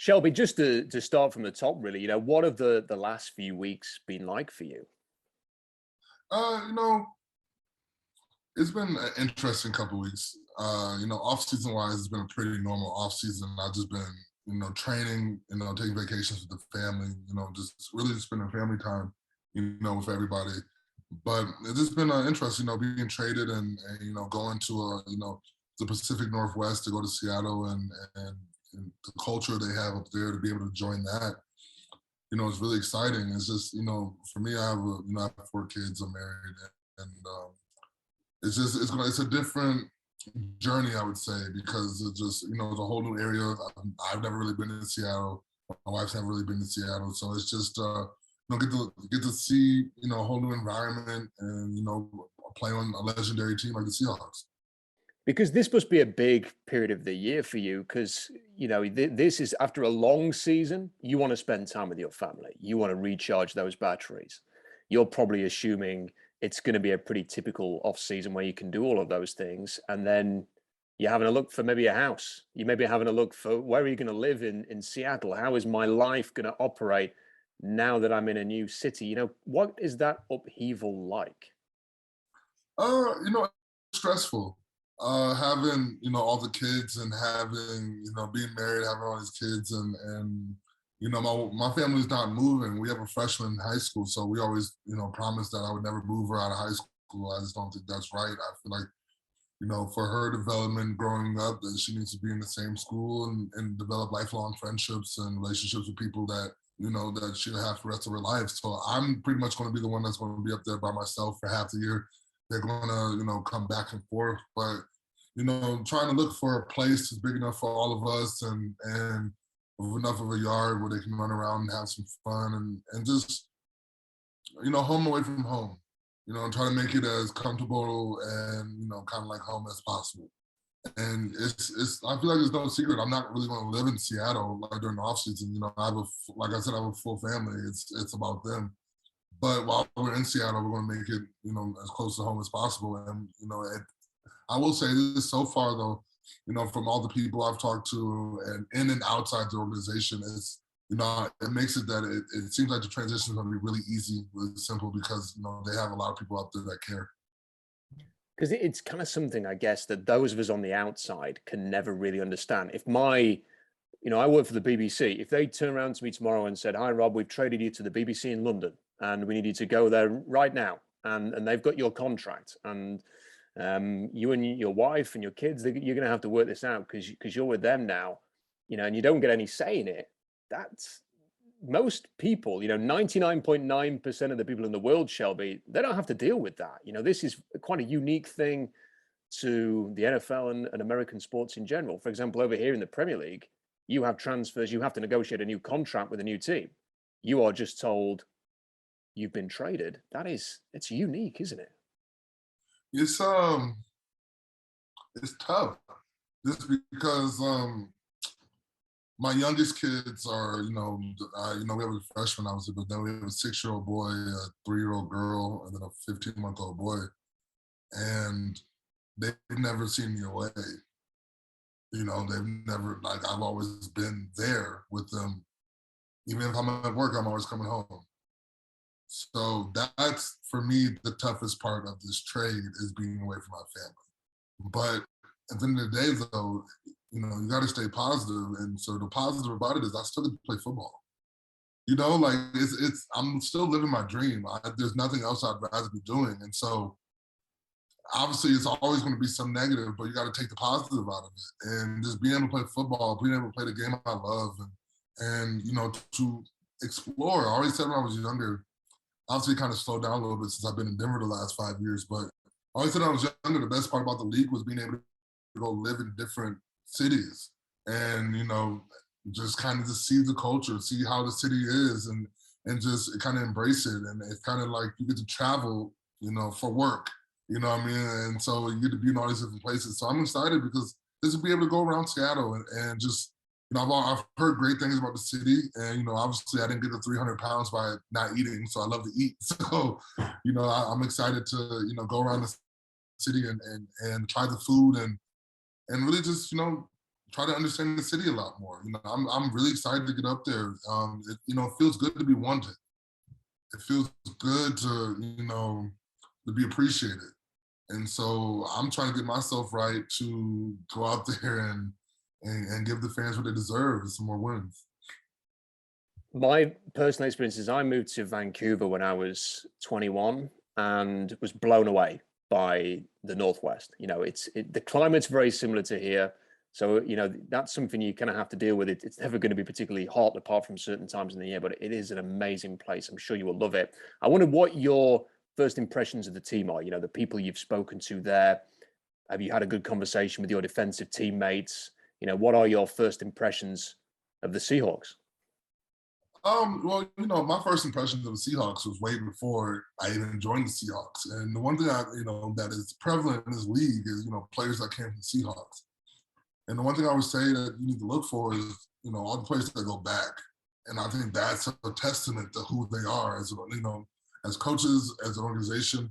Shelby, just to start from the top, really, what have the last few weeks been like for you? Uh, you know, it's been an interesting couple of weeks. Off season wise, it's been a pretty normal off season. I've just been, training, taking vacations with the family, just really spending family time, with everybody. But it's just been interesting, being traded and going to the Pacific Northwest to go to Seattle and the culture they have up there to be able to join that. It's really exciting. It's just, for me, I have 4 kids. I'm married, and it's a different journey, I would say, because it's just it's a whole new area. I've never really been to Seattle. My wife's never really been to Seattle, so it's just get to see a whole new environment and play on a legendary team like the Seahawks. Because this must be a big period of the year for you, because this is after a long season. You want to spend time with your family. You want to recharge those batteries. You're probably assuming it's going to be a pretty typical off season where you can do all of those things, and then you're having a look for maybe a house. You may be having a look for where are you going to live in Seattle? How is my life going to operate now that I'm in a new city? What is that upheaval like? Stressful. Having all the kids and having being married, having all these kids, and my family's not moving. We have a freshman in high school, so we always promised that I would never move her out of high school. I just don't think that's right. I feel like for her development growing up, that she needs to be in the same school and develop lifelong friendships and relationships with people that that she'll have for the rest of her life. So I'm pretty much going to be the one that's going to be up there by myself for half the year. They're going to come back and forth, but trying to look for a place that's big enough for all of us and with enough of a yard where they can run around and have some fun and just home away from home, and try to make it as comfortable and kind of like home as possible. And it's I feel like there's no secret. I'm not really going to live in Seattle like during the off season. Like I said, I have a full family. It's about them. But while we're in Seattle, we're going to make it as close to home as possible. And I will say this so far though, from all the people I've talked to and in and outside the organization, it makes it that it seems like the transition is going to be really easy, really simple because they have a lot of people out there that care. Because it's kind of something, I guess, that those of us on the outside can never really understand. If I work for the BBC. If they turn around to me tomorrow and said, "Hi, Rob, we've traded you to the BBC in London, and we need you to go there right now," and they've got your contract, and you and your wife and your kids, you're going to have to work this out because you're with them now, and you don't get any say in it. That's most people, 99.9% of the people in the world, Shelby, they don't have to deal with that. This is quite a unique thing to the NFL and American sports in general. For example, over here in the Premier League, you have transfers, you have to negotiate a new contract with a new team. You are just told you've been traded. It's unique, isn't it? It's tough just because my youngest kids are we have a freshman obviously, but then we have a 6-year-old boy, a 3-year-old girl, and then a 15-month-old boy, and they've never seen me away. They've never, like, I've always been there with them. Even if I'm at work, I'm always coming home. So that's, for me, the toughest part of this trade is being away from my family. But at the end of the day, though, you got to stay positive. And so the positive about it is I still get to play football. Like I'm still living my dream. There's nothing else I'd rather be doing. And so obviously it's always going to be some negative, but you got to take the positive out of it. And just being able to play football, being able to play the game I love and to explore. I always said when I was younger, obviously kind of slowed down a little bit since I've been in Denver the last 5 years, but I always said when I was younger, the best part about the league was being able to go live in different cities and, just kind of just see the culture, see how the city is and just kind of embrace it. And it's kind of like you get to travel, for work, what I mean? And so you get to be in all these different places. So I'm excited because this will be able to go around Seattle and just, I've heard great things about the city, and obviously I didn't get the 300 pounds by not eating, so I love to eat. So, I'm excited to go around the city and try the food and really just try to understand the city a lot more. I'm really excited to get up there. It feels good to be wanted. It feels good to to be appreciated. And so I'm trying to get myself right to go out there and give the fans what they deserve, some more wins. My personal experience is I moved to Vancouver when I was 21 and was blown away by the Northwest. The climate's very similar to here. So, that's something you kind of have to deal with. It's never going to be particularly hot apart from certain times in the year, but it is an amazing place. I'm sure you will love it. I wonder what your first impressions of the team are, the people you've spoken to there. Have you had a good conversation with your defensive teammates? What are your first impressions of the Seahawks? Well, my first impressions of the Seahawks was way before I even joined the Seahawks. And the one thing that is prevalent in this league is, players that came from the Seahawks. And the one thing I would say that you need to look for is, all the players that go back. And I think that's a testament to who they are as coaches, as an organization.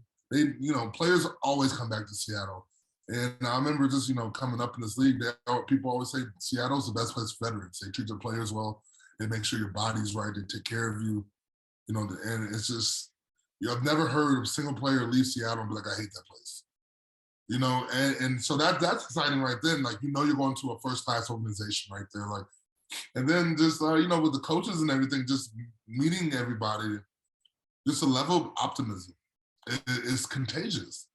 Players always come back to Seattle. And I remember just, coming up in this league, people always say Seattle's the best place for veterans. They treat their players well. They make sure your body's right. They take care of you. And it's just, I've never heard of a single player leave Seattle and be like, I hate that place. And so that's exciting right then. Like, you're going to a first-class organization right there. Like, and then just, with the coaches and everything, just meeting everybody, just a level of optimism is contagious.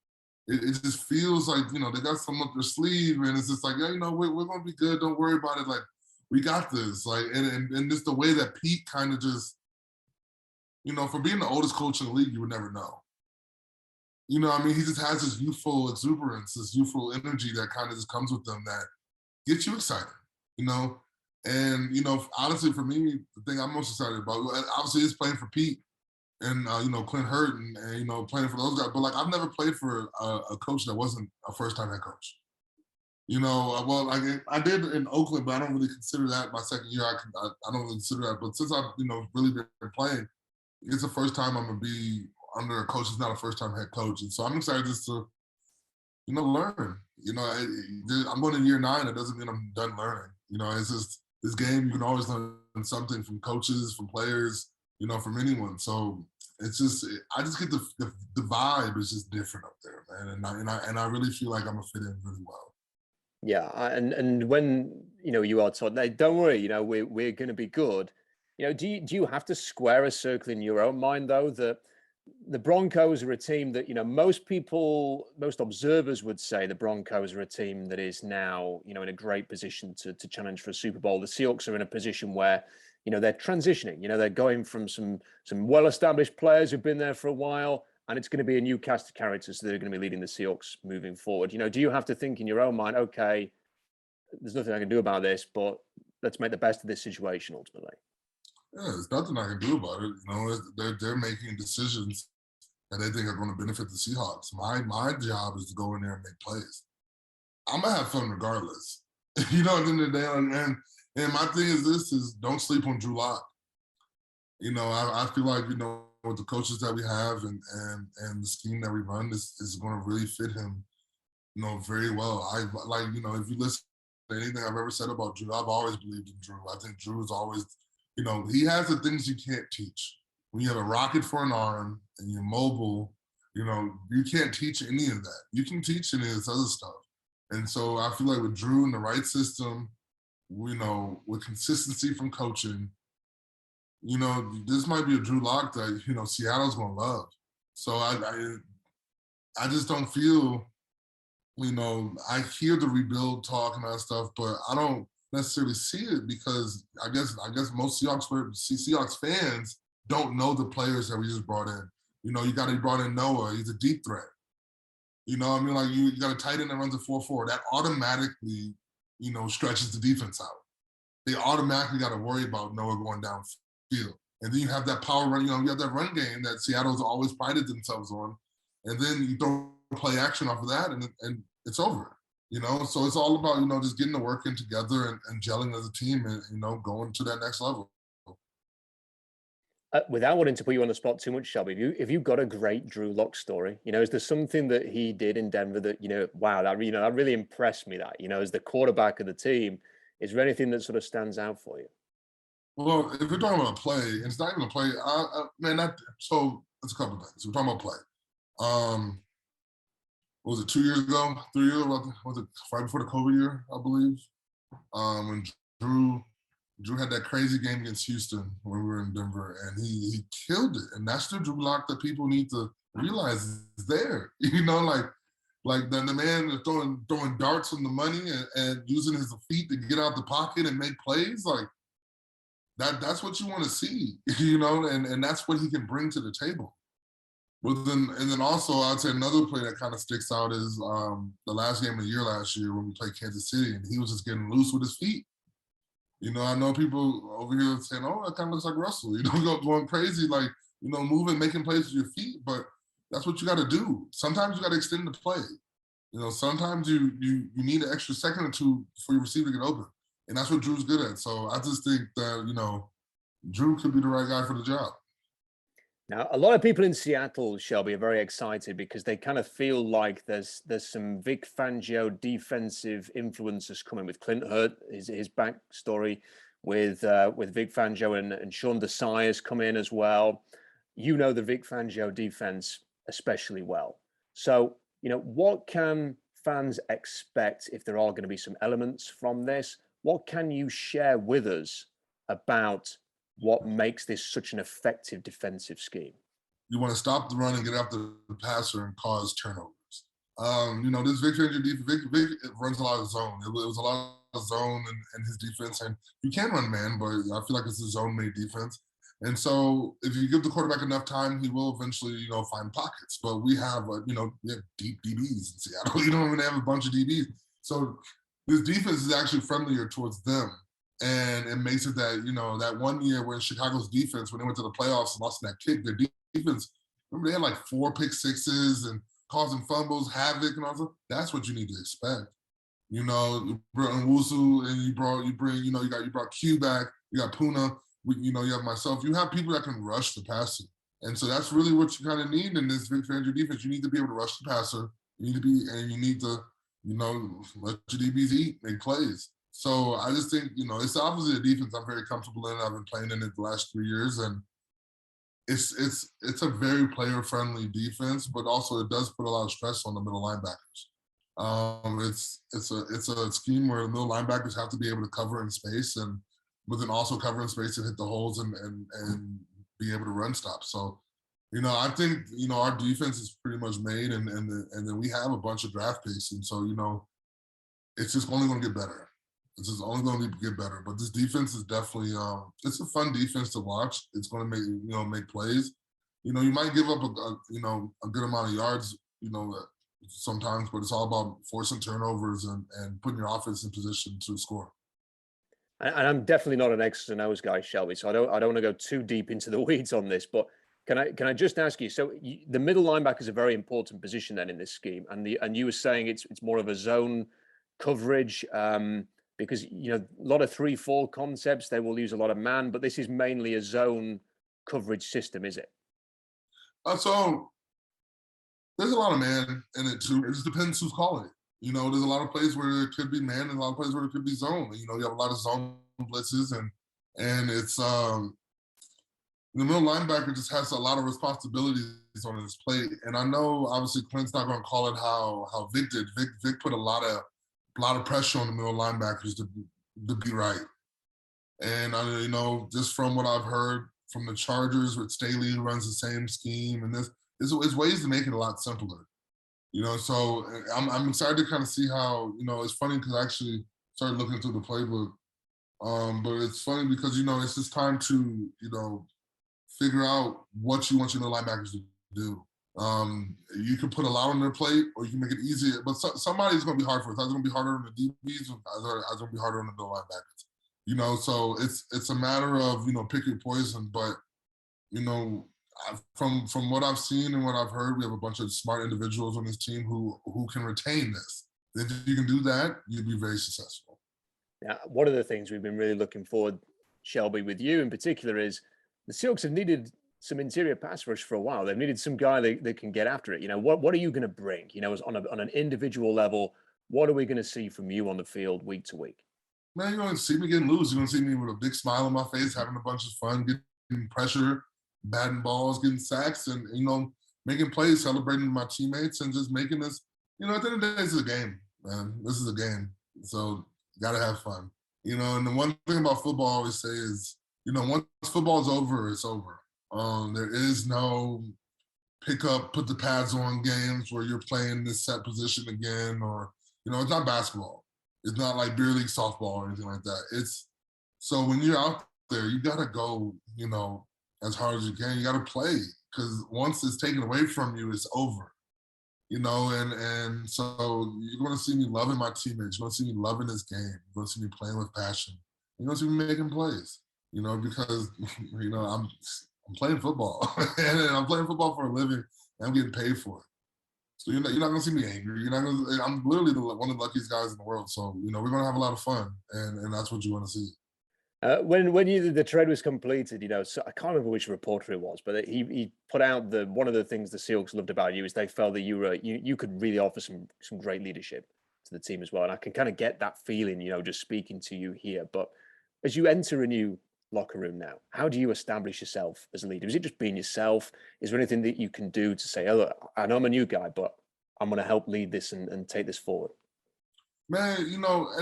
It just feels like, they got something up their sleeve, and it's just like, yeah, we're going to be good. Don't worry about it. Like, we got this. Like, and just the way that Pete kind of just, for being the oldest coach in the league, you would never know. He just has this youthful exuberance, this youthful energy that kind of just comes with them that gets you excited, And, honestly, for me, the thing I'm most excited about, obviously, is playing for Pete and, Clint Hurt and, playing for those guys. But, like, I've never played for a coach that wasn't a first-time head coach. Well, like, I did in Oakland, but I don't really consider that my second year. I don't really consider that. But since I've, really been playing, it's the first time I'm going to be under a coach who's not a first-time head coach. And so I'm excited just to, learn. I'm going to year 9. It doesn't mean I'm done learning. It's just this game, you can always learn something from coaches, from players, from anyone. So it's just, I just get the vibe is just different up there, man. And I really feel like I'm going to fit in really well. Yeah, and when you are told, "Hey, don't worry, we're going to be good." Do you have to square a circle in your own mind though that the Broncos are a team that most observers would say the Broncos are a team that is now in a great position to challenge for a Super Bowl. The Seahawks are in a position where they're transitioning. They're going from some well-established players who've been there for a while, and it's going to be a new cast of characters that are going to be leading the Seahawks moving forward. Do you have to think in your own mind, okay, there's nothing I can do about this, but let's make the best of this situation ultimately? Yeah, there's nothing I can do about it. They're making decisions that they think are going to benefit the Seahawks. My job is to go in there and make plays. I'm gonna have fun regardless. At the end of the day, and my thing is don't sleep on Drew Lock. I feel like with the coaches that we have and the scheme that we run is going to really fit him, very well. If you listen to anything I've ever said about Drew, I've always believed in Drew. I think Drew is always, he has the things you can't teach. When you have a rocket for an arm and you're mobile, you can't teach any of that. You can teach any of this other stuff. And so I feel like with Drew in the right system, with consistency from coaching, this might be a Drew Lock that, Seattle's going to love. So I just don't feel, I hear the rebuild talk and that stuff, but I don't necessarily see it because I guess most Seahawks fans don't know the players that we just brought in. You got to brought in Noah. He's a deep threat. You got a tight end that runs a 4-4. That automatically, stretches the defense out. They automatically got to worry about Noah going downfield. And then you have that power run, you have that run game that Seattle's always prided themselves on. And then you throw play action off of that and it's over. So it's all about, just getting the work in together and gelling as a team and, going to that next level. Without wanting to put you on the spot too much, Shelby, if you've got a great Drew Lock story, is there something that he did in Denver that, wow, that really impressed me that, as the quarterback of the team, Is there anything that sort of stands out for you? Well, if we're talking about a play, it's not even a play. Man, so it's a couple of things. We're talking about play. Um, what was it 2 years ago, 3 years? Was it right before the COVID year, I believe? When Drew had that crazy game against Houston when we were in Denver, and he killed it. And that's the Drew Lock that people need to realize is there. You know, like the man is throwing darts on the money and using his feet to get out the pocket and make plays. Like that's what you want to see, you know, and that's what he can bring to the table. But then also I'd say another play that kind of sticks out is the last game of the year last year when we played Kansas City, and he was just getting loose with his feet. You know, I know people over here saying, "Oh, that kind of looks like Russell." You know, going crazy, like, you know, moving, making plays with your feet. But that's what you got to do. Sometimes you got to extend the play. You know, sometimes you need an extra second or two for your receiver to get open, and that's what Drew's good at. So I just think that, you know, Drew could be the right guy for the job. Now, a lot of people in Seattle, Shelby, are very excited because they kind of feel like there's some Vic Fangio defensive influences coming with Clint Hurt, his backstory with Vic Fangio and Sean Desai has come in as well. You know the Vic Fangio defense especially well. So, you know, what can fans expect if there are going to be some elements from this? What can you share with us about what makes this such an effective defensive scheme? You want to stop the run and get after the passer and cause turnovers. You know, this Vic Fangio defense, Vic runs a lot of zone. It was a lot of zone in his defense, and you can run man, but I feel like it's a zone-made defense. And so if you give the quarterback enough time, he will eventually, you know, find pockets. But we have, you know, we have deep DBs in Seattle. You don't even have a bunch of DBs. So this defense is actually friendlier towards them. And it makes it that, you know, that 1 year when Chicago's defense, when they went to the playoffs and lost in that kick, their defense, remember they had like 4 pick sixes and causing fumbles, havoc, and all that. That's what you need to expect. You know, you brought Nwusu and you brought Q back, you got Puna, you know, you have myself. You have people that can rush the passer. And so that's really what you kind of need in this Vic Fangio defense. You need to be able to rush the passer. You need to, you know, let your DBs eat, make plays. So I just think, you know, it's obviously a defense I'm very comfortable in. I've been playing in it the last 3 years, and it's a very player-friendly defense, but also it does put a lot of stress on the middle linebackers. It's a scheme where the middle linebackers have to be able to cover in space, but then also cover in space and hit the holes and be able to run stop. So, you know, I think, you know, our defense is pretty much made, and then we have a bunch of draft picks, and so, you know, it's just only going to get better. It's just only going to get better. But this defense is definitely it's a fun defense to watch. It's going to make plays. You know, you might give up a good amount of yards, you know, sometimes, but it's all about forcing turnovers and putting your offense in position to score. And I'm definitely not an X's and O's guy, Shelby, so I don't want to go too deep into the weeds on this. But can I just ask you? So the middle linebacker is a very important position then in this scheme, and you were saying it's more of a zone coverage. Because, you know, a lot of 3-4 concepts, they will use a lot of man, but this is mainly a zone coverage system, is it? So there's a lot of man in it too. It just depends who's calling it. You know, there's a lot of plays where it could be man and a lot of plays where it could be zone. You know, you have a lot of zone blitzes and it's the middle linebacker just has a lot of responsibilities on his plate. And I know obviously Clint's not going to call it how Vic did. Vic put a lot of pressure on the middle linebackers to be right. And you know, just from what I've heard from the Chargers with Staley, who runs the same scheme, and there's ways to make it a lot simpler. You know, so I'm excited to kind of see how, you know, it's funny because I actually started looking through the playbook. But it's funny because, you know, it's just time to, you know, figure out what you want your middle linebackers to do. You can put a lot on their plate, or you can make it easier. But somebody's going to be hard for it. It's either going to be harder on the DBs, or it's going to be harder on the middle linebackers. You know, so it's a matter of, you know, pick your poison. But, you know, from what I've seen and what I've heard, we have a bunch of smart individuals on this team who can retain this. If you can do that, you'll be very successful. Now, one of the things we've been really looking forward, Shelby, with you in particular, is the Seahawks have needed some interior pass rush for a while. They've needed some guy that can get after it. You know, what are you going to bring? You know, on an individual level, what are we going to see from you on the field week to week? Man, you're gonna see me getting loose. You're gonna see me with a big smile on my face, having a bunch of fun, getting pressure, batting balls, getting sacks, and making plays, celebrating my teammates, and just making this. At the end of the day, this is a game, man. This is a game, so you gotta have fun. And the one thing about football I always say is, once football's over, it's over. There is no pick up, put the pads on games where you're playing this set position again, or it's not basketball. It's not like beer league softball or anything like that. So when you're out there, you gotta go, as hard as you can. You gotta play, because once it's taken away from you, it's over. And so you're gonna see me loving my teammates. You're gonna see me loving this game. You're gonna see me playing with passion. You're gonna see me making plays. Because I'm playing football, and I'm playing football for a living, and I'm getting paid for it. So you're not gonna see me angry. I'm literally one of the luckiest guys in the world. So we're gonna have a lot of fun, and that's what you want to see. When the trade was completed, so I can't remember which reporter it was, but he put out one of the things the Seahawks loved about you is they felt that you could really offer some great leadership to the team as well, and I can kind of get that feeling, just speaking to you here. But as you enter a new locker room now, how do you establish yourself as a leader? Is it just being yourself? Is there anything that you can do to say, oh, look, I know I'm a new guy, but I'm going to help lead this and take this forward? Man, at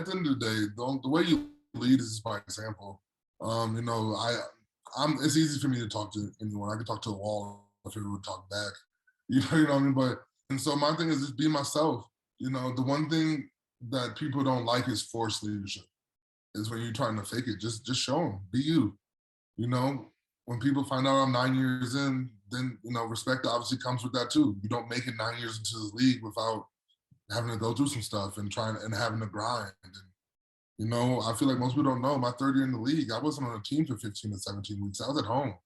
the end of the day, the way you lead is by example. It's easy for me to talk to anyone. I can talk to a wall if it would talk back. You know what I mean? And so my thing is just be myself. The one thing that people don't like is forced leadership. Is when you're trying to fake it. Just show them. Be you. When people find out I'm 9 years in, then respect obviously comes with that too. You don't make it 9 years into this league without having to go through some stuff and having to grind. And I feel like most people don't know. My third year in the league, I wasn't on a team for 15 to 17 weeks. I was at home.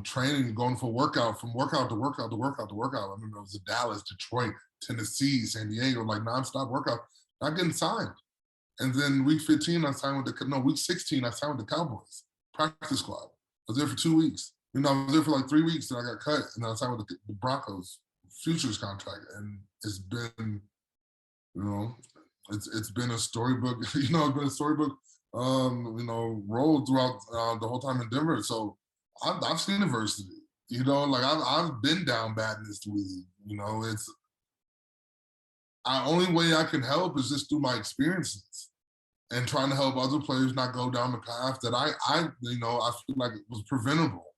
Training, going for workout, from workout to workout to workout to workout. I remember it was in Dallas, Detroit, Tennessee, San Diego, like nonstop workout. Not getting signed. And then week 15, week 16, I signed with the Cowboys, practice squad. I was there for 2 weeks. I was there for like 3 weeks, and I got cut, and then I signed with the Broncos futures contract. And it's been, it's been a storybook, it's been a storybook, role throughout the whole time in Denver. So I've seen adversity, I've been down bad in this league. It's the only way I can help is just through my experiences and trying to help other players not go down the path that I feel like it was preventable.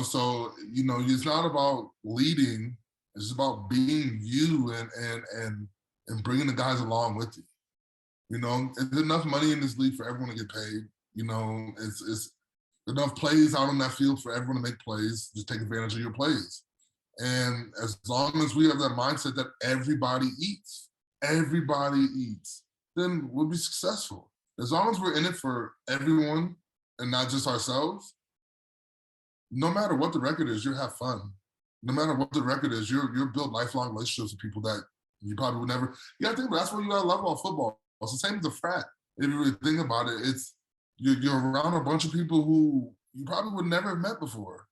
So it's not about leading; it's about being you and bringing the guys along with you. There's enough money in this league for everyone to get paid. It's enough plays out on that field for everyone to make plays. Just take advantage of your plays. And as long as we have that mindset that everybody eats, then we'll be successful. As long as we're in it for everyone and not just ourselves, no matter what the record is, you'll have fun. No matter what the record is, you'll build lifelong relationships with people that you probably would never. You gotta think about it. That's what you gotta love about football. It's the same as the frat. If you really think about it, you're around a bunch of people who you probably would never have met before.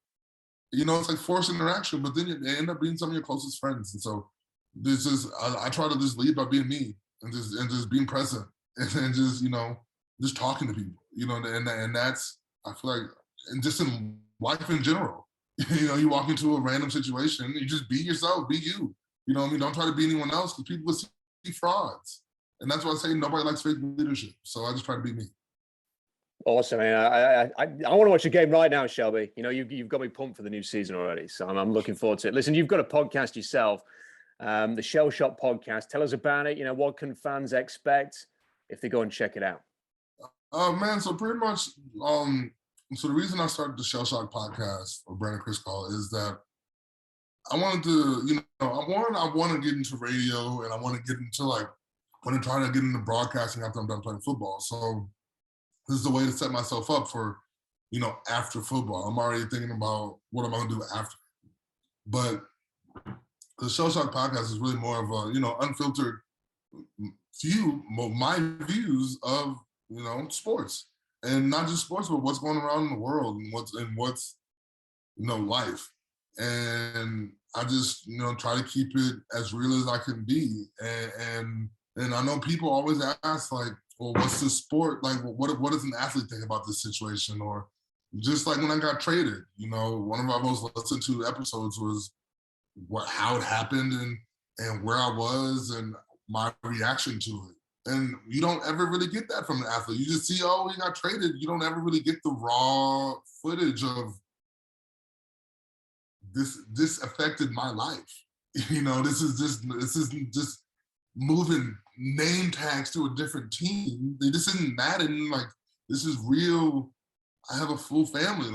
It's like forced interaction, but then they end up being some of your closest friends. And so I try to just lead by being me and just being present and just talking to people, and that's, I feel like, and just in life in general, you walk into a random situation, you just be yourself, be you. Don't try to be anyone else, because people will see frauds. And that's why I say nobody likes fake leadership. So I just try to be me. Awesome, man. I want to watch a game right now, Shelby. You've got me pumped for the new season already, so I'm looking forward to it. Listen, you've got a podcast yourself, the Shel-Shocked podcast. Tell us about it. What can fans expect if they go and check it out? Man, so pretty much, so the reason I started the Shel-Shocked podcast, or Brandon Chris call, is that I wanted to, I want to get into radio, and I want to get into try to get into broadcasting after I'm done playing football. So this is a way to set myself up for, after football. I'm already thinking about what I'm going to do after. But the Shel-Shocked podcast is really more of a, unfiltered my views of, sports. And not just sports, but what's going around in the world and what's life. And I just, try to keep it as real as I can be. And I know people always ask, like, Or what's the sport like? What does an athlete think about this situation? Or just like when I got traded, one of our most listened to episodes was how it happened and where I was and my reaction to it. And you don't ever really get that from an athlete. You just see, oh, he got traded. You don't ever really get the raw footage of this affected my life. This isn't just moving name tags to a different team. This isn't Madden. Like, this is real. I have a full family,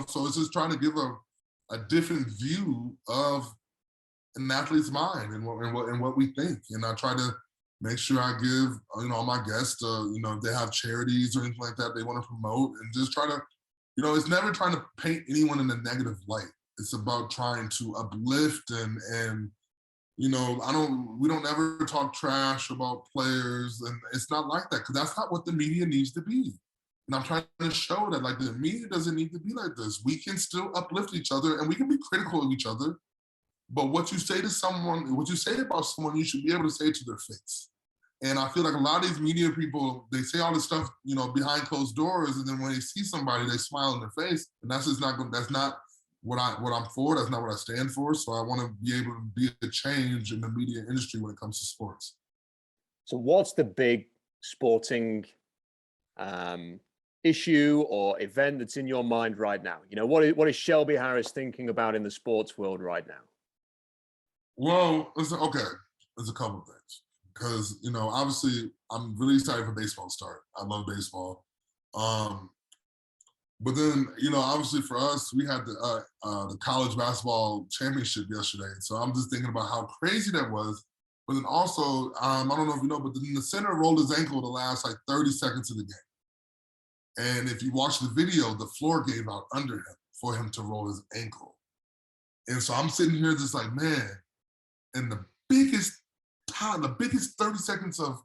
so it's just trying to give a different view of an athlete's mind and what we think. And I try to make sure I give, all my guests, if they have charities or anything like that they want to promote, and just try to, it's never trying to paint anyone in a negative light. It's about trying to uplift and we don't ever talk trash about players, and it's not like that, because that's not what the media needs to be. And I'm trying to show that, like, the media doesn't need to be like this. We can still uplift each other, and we can be critical of each other. But what you say about someone, you should be able to say it to their face. And I feel like a lot of these media people, they say all this stuff, behind closed doors, and then when they see somebody, they smile in their face. And that's just not that's not what I'm for. That's not what I stand for. So I want to be able to be a change in the media industry when it comes to sports. So what's the big sporting issue or event that's in your mind right now? What is Shelby Harris thinking about in the sports world right now? Well, there's a couple of things. Because, obviously I'm really excited for baseball to start. I love baseball. But then, obviously for us, we had the college basketball championship yesterday. So I'm just thinking about how crazy that was. But then also, I don't know if you know, but then the center rolled his ankle the last 30 seconds of the game. And if you watch the video, the floor gave out under him for him to roll his ankle. And so I'm sitting here just like, man, and the biggest 30 seconds of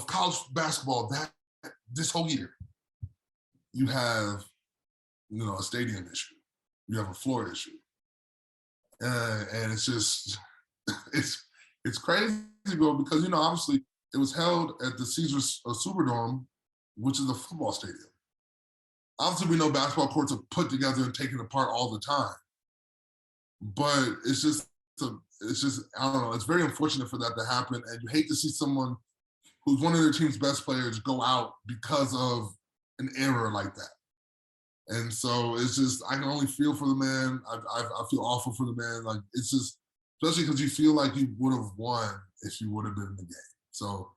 college basketball this whole year, you have, a stadium issue. You have a floor issue. And it's just, it's crazy, bro, because, obviously it was held at the Caesars Superdome, which is a football stadium. Obviously, we know basketball courts are put together and taken apart all the time. But it's just, I don't know, it's very unfortunate for that to happen. And you hate to see someone who's one of their team's best players go out because of an error like that. And so it's just, I can only feel for the man. I feel awful for the man. Like, it's just, especially because you feel like you would have won if you would have been in the game. So,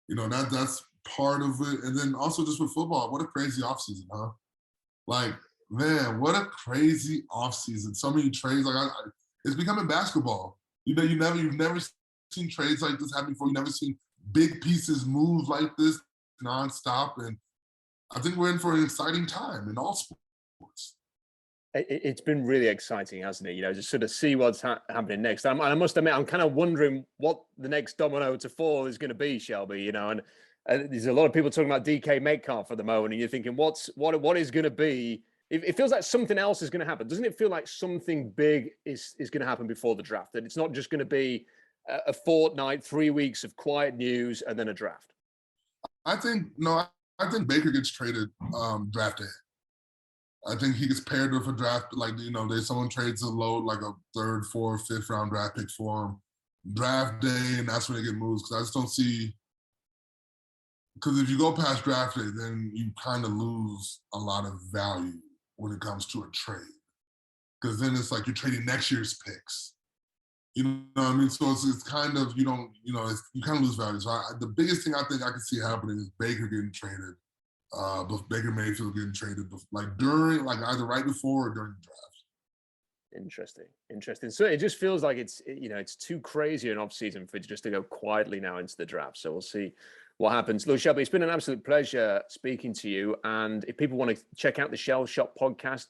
that's part of it. And then also just with football, what a crazy offseason, huh? Like, man, what a crazy offseason. So many trades. Like, it's becoming basketball. You've never seen trades like this happen before. You've never seen big pieces move like this nonstop. And I think we're in for an exciting time in all sports. It's been really exciting, hasn't it? Just sort of see what's happening next. I must admit, I'm kind of wondering what the next domino to fall is going to be, Shelby. And there's a lot of people talking about DK Metcalf at the moment, and you're thinking, what is going to be? It feels like something else is going to happen. Doesn't it feel like something big is going to happen before the draft? That it's not just going to be a fortnight, 3 weeks of quiet news and then a draft? I think Baker gets traded draft day. I think he gets paired with a draft, someone trades a low, like a 3rd, 4th, 5th round draft pick for him. Draft day, and that's when they get moves. Because I just don't see, because if you go past draft day, then you kind of lose a lot of value when it comes to a trade. Because then it's like you're trading next year's picks. You know what I mean? So it's kind of, you kind of lose value. So the biggest thing I think I can see happening is Baker getting traded, Baker Mayfield getting traded, during, either right before or during the draft. Interesting. So it just feels like it's too crazy an off season for it just to go quietly now into the draft. So we'll see what happens. Look, Shelby, it's been an absolute pleasure speaking to you. And if people want to check out the Shel-Shocked podcast,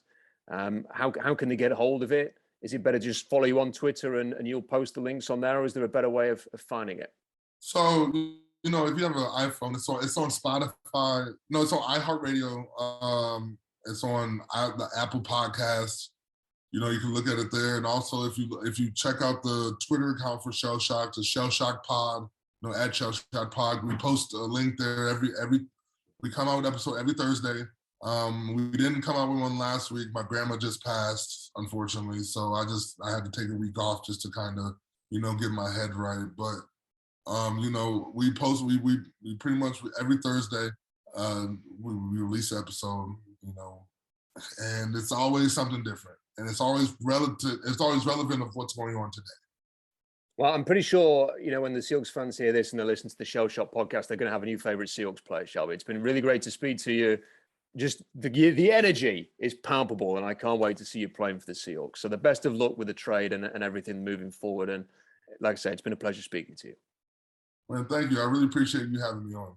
how can they get a hold of it? Is it better just follow you on Twitter and you'll post the links on there, or is there a better way of finding it? So, if you have an iPhone, it's on Spotify. No, it's on iHeartRadio. It's on the Apple Podcasts. You can look at it there. And also, if you check out the Twitter account for Shel-Shocked, the Shel-Shocked Pod, at Shel-Shocked Pod. We post a link there we come out with an episode every Thursday. We didn't come out with one last week. My grandma just passed, unfortunately, so I had to take a week off just to kind of, get my head right. But we post we pretty much every Thursday we release an episode, and it's always something different, and it's always relevant of what's going on today. Well, I'm pretty sure, when the Seahawks fans hear this and they listen to the Shel-Shocked podcast, they're going to have a new favorite Seahawks player, Shelby. It's been really great to speak to you. Just the energy is palpable, and I can't wait to see you playing for the Seahawks. So the best of luck with the trade and everything moving forward. And like I said, it's been a pleasure speaking to you. Well, thank you. I really appreciate you having me on.